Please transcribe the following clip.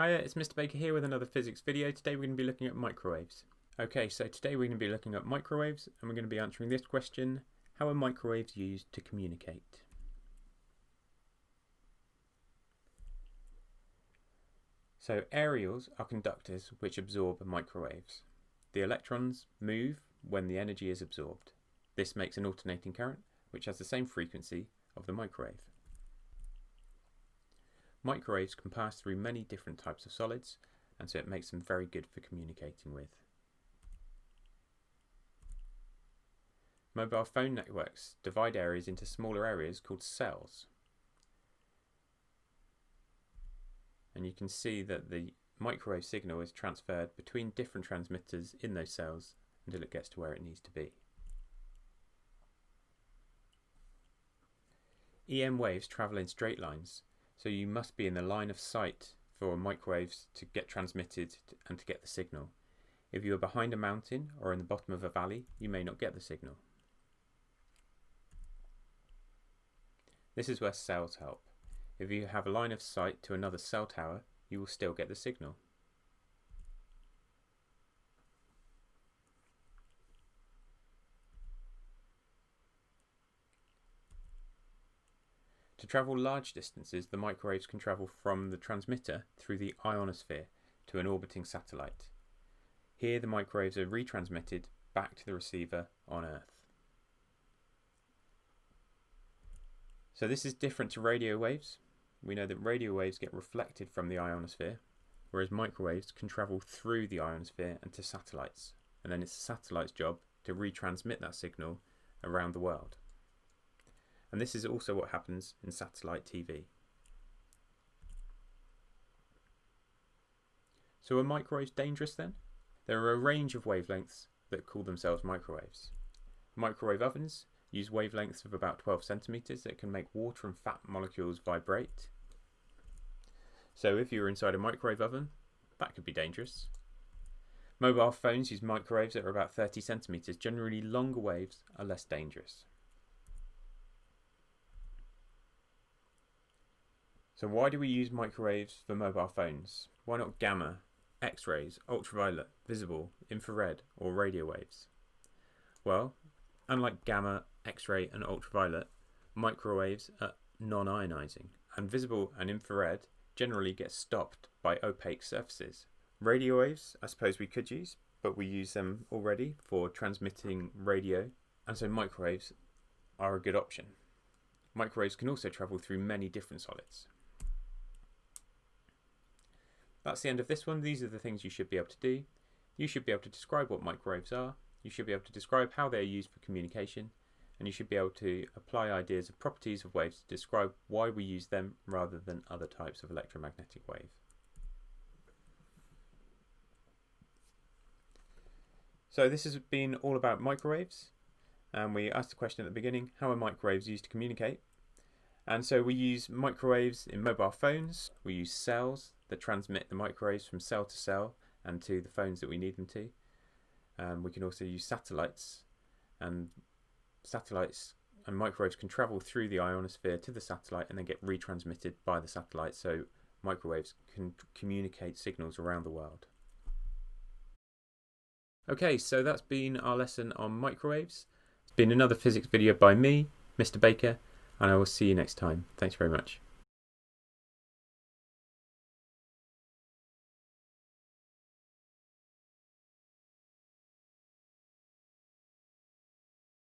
Hiya, it's Mr. Baker here with another physics video. Today we're going to be looking at microwaves. Okay, so today we're going to be looking at microwaves and we're going to be answering this question: how are microwaves used to communicate? So aerials are conductors which absorb microwaves. The electrons move when the energy is absorbed. This makes an alternating current which has the same frequency of the microwave. Microwaves can pass through many different types of solids, and so it makes them very good for communicating with. Mobile phone networks divide areas into smaller areas called cells. And you can see that the microwave signal is transferred between different transmitters in those cells until it gets to where it needs to be. EM waves travel in straight lines, so you must be in the line of sight for microwaves to get transmitted and to get the signal. If you are behind a mountain or in the bottom of a valley, you may not get the signal. This is where cells help. If you have a line of sight to another cell tower, you will still get the signal. To travel large distances, the microwaves can travel from the transmitter through the ionosphere to an orbiting satellite. Here the microwaves are retransmitted back to the receiver on Earth. So this is different to radio waves. We know that radio waves get reflected from the ionosphere, whereas microwaves can travel through the ionosphere and to satellites, and then it's the satellite's job to retransmit that signal around the world. And this is also what happens in satellite TV. So are microwaves dangerous then? There are a range of wavelengths that call themselves microwaves. Microwave ovens use wavelengths of about 12 centimeters that can make water and fat molecules vibrate. So if you're inside a microwave oven, that could be dangerous. Mobile phones use microwaves that are about 30 centimeters. Generally, longer waves are less dangerous. So why do we use microwaves for mobile phones? Why not gamma, X-rays, ultraviolet, visible, infrared or radio waves? Well, unlike gamma, X-ray and ultraviolet, microwaves are non-ionizing, and visible and infrared generally get stopped by opaque surfaces. Radio waves, I suppose we could use, but we use them already for transmitting radio, and so microwaves are a good option. Microwaves can also travel through many different solids. That's the end of this one. These are the things you should be able to do. You should be able to describe what microwaves are. You should be able to describe how they are used for communication. And you should be able to apply ideas of properties of waves to describe why we use them rather than other types of electromagnetic wave. So this has been all about microwaves. And we asked the question at the beginning, how are microwaves used to communicate? And so we use microwaves in mobile phones. We use cells that transmit the microwaves from cell to cell and to the phones that we need them to. We can also use satellites and microwaves can travel through the ionosphere to the satellite and then get retransmitted by the satellite, so microwaves can communicate signals around the world. Okay, so that's been our lesson on microwaves. It's been another physics video by me, Mr. Baker, and I will see you next time. Thanks very much.